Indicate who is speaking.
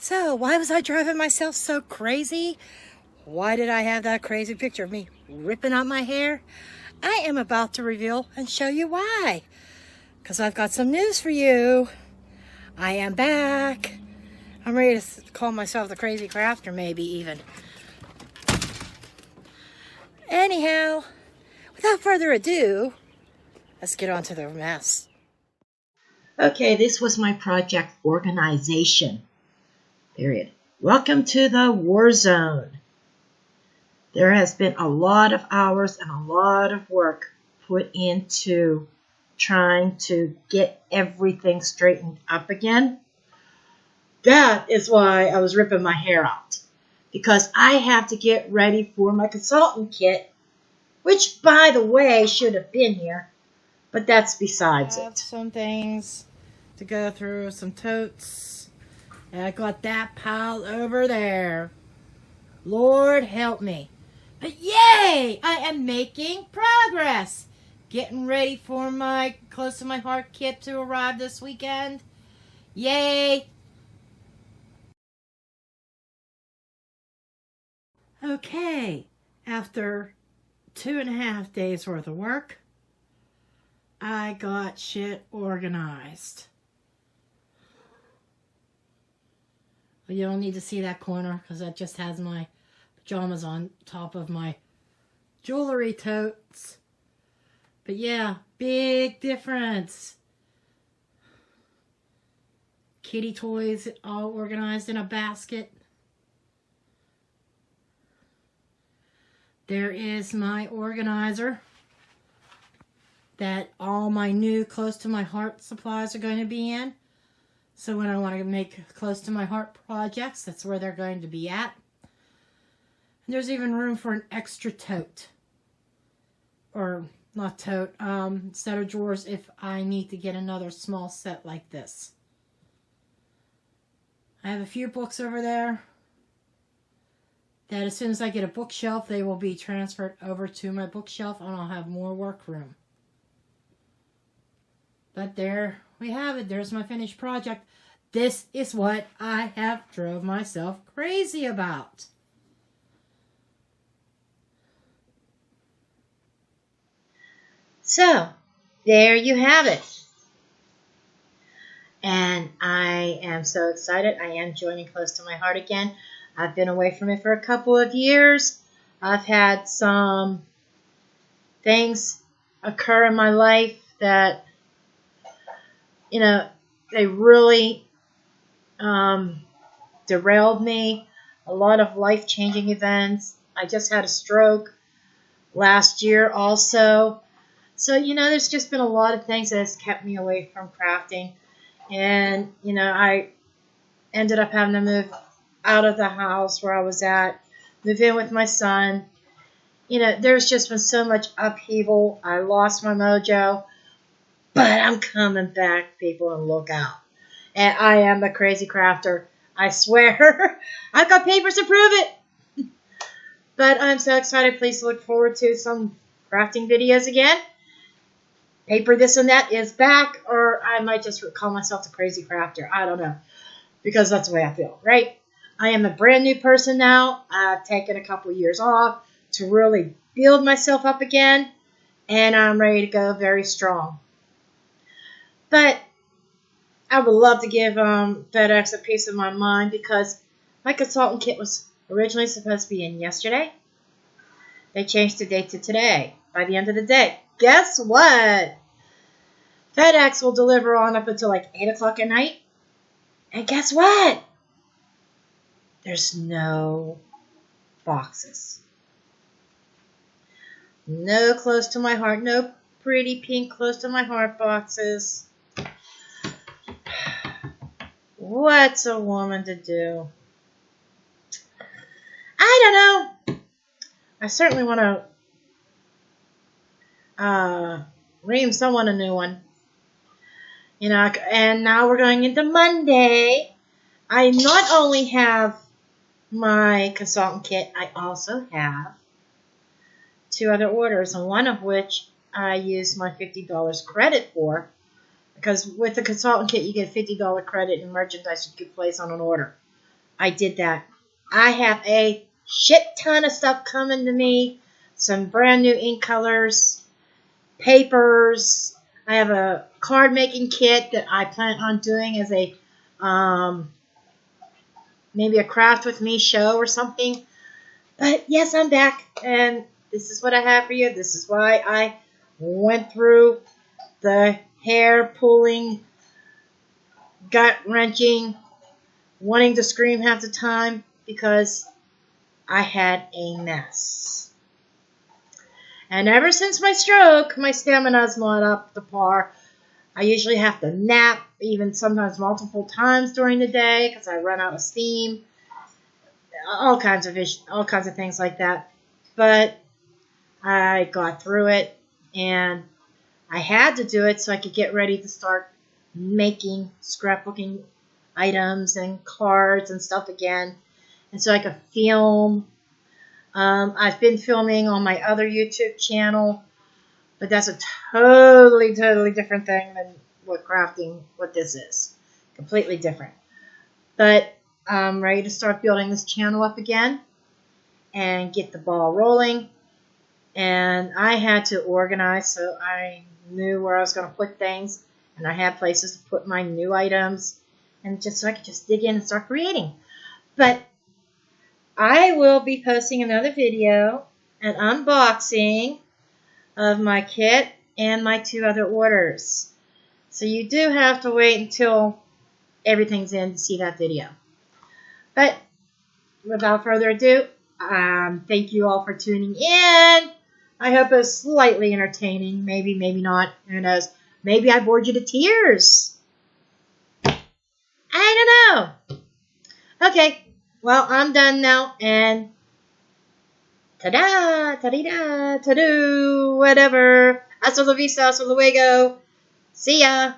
Speaker 1: So, why was I driving myself so crazy? Why did I have that crazy picture of me ripping out my hair? I am about to reveal and show you why. Because I've got some news for you. I am back. I'm ready to call myself the crazy crafter, maybe even. Anyhow, without further ado, let's get on to the mess.
Speaker 2: Okay, this was my project organization. Period. Welcome to the war zone. There has been a lot of hours and a lot of work put into trying to get everything straightened up again. That is why I was ripping my hair out. Because I have to get ready for my consultant kit, which, by the way, should have been here. But that's besides
Speaker 1: I have
Speaker 2: it.
Speaker 1: some things to go through, some totes. And I got that pile over there. Lord help me. But yay! I am making progress. Getting ready for my Close to My Heart kit to arrive this weekend. Yay! Okay, after 2.5 days worth of work, I got shit organized. But you don't need to see that corner because that just has my pajamas on top of my jewelry totes. But yeah, big difference. Kitty toys all organized in a basket. There is my organizer that all my new Close to My Heart supplies are going to be in. So when I want to make Close to My Heart projects, that's where they're going to be at. And there's even room for an extra tote. Or not tote, set of drawers if I need to get another small set like this. I have a few books over there that as soon as I get a bookshelf, they will be transferred over to my bookshelf and I'll have more work room. But there we have it. There's my finished project. This is what I have drove myself crazy about.
Speaker 2: So, there you have it. And I am so excited. I am joining Close to My Heart again. I've been away from it for a couple of years. I've had some things occur in my life that, they really derailed me. A lot of life-changing events. I just had a stroke last year also. So, there's just been a lot of things that has kept me away from crafting. And, I ended up having to move out of the house where I was at, move in with my son. There's just been so much upheaval. I lost my mojo. But I'm coming back, people, and look out. And I am the crazy crafter. I swear. I've got papers to prove it. But I'm so excited. Please look forward to some crafting videos again. Paper this and that is back. Or I might just call myself the crazy crafter. I don't know. Because that's the way I feel, right? I am a brand new person now. I've taken a couple years off to really build myself up again. And I'm ready to go very strong. But I would love to give FedEx a piece of my mind because my consultant kit was originally supposed to be in yesterday. They changed the date to today, by the end of the day. Guess what? FedEx will deliver on up until like 8 o'clock at night. And guess what? There's no boxes. No Close to My Heart. No pretty pink Close to My Heart boxes. What's a woman to do? I don't know. I certainly want to ream someone a new one. And now we're going into Monday. I not only have my consultant kit, I also have 2 other orders, and one of which I used my $50 credit for. Because with the consultant kit, you get $50 credit in merchandise you could place on an order. I did that. I have a shit ton of stuff coming to me. Some brand new ink colors, papers. I have a card making kit that I plan on doing as a maybe a craft with me show or something. But yes, I'm back, and this is what I have for you. This is why I went through the hair pulling, gut wrenching, wanting to scream half the time because I had a mess. And ever since my stroke, my stamina's not up to par. I usually have to nap, even sometimes multiple times during the day because I run out of steam. All kinds of things like that. But I got through it, and I had to do it so I could get ready to start making scrapbooking items and cards and stuff again, and so I could film. I've been filming on my other YouTube channel, but that's a totally different thing than what this is. Completely different. But I'm ready to start building this channel up again and get the ball rolling. And I had to organize so I knew where I was going to put things, and I had places to put my new items, and just so I could just dig in and start creating. But I will be posting another video, an unboxing of my kit and my 2 other orders. So you do have to wait until everything's in to see that video. But without further ado, thank you all for tuning in. I hope it was slightly entertaining. Maybe, maybe not. Who knows? Maybe I bored you to tears. I don't know. Okay. Well, I'm done now. And ta-da, ta-dee-da, ta-doo, whatever. Hasta la vista, hasta luego. See ya.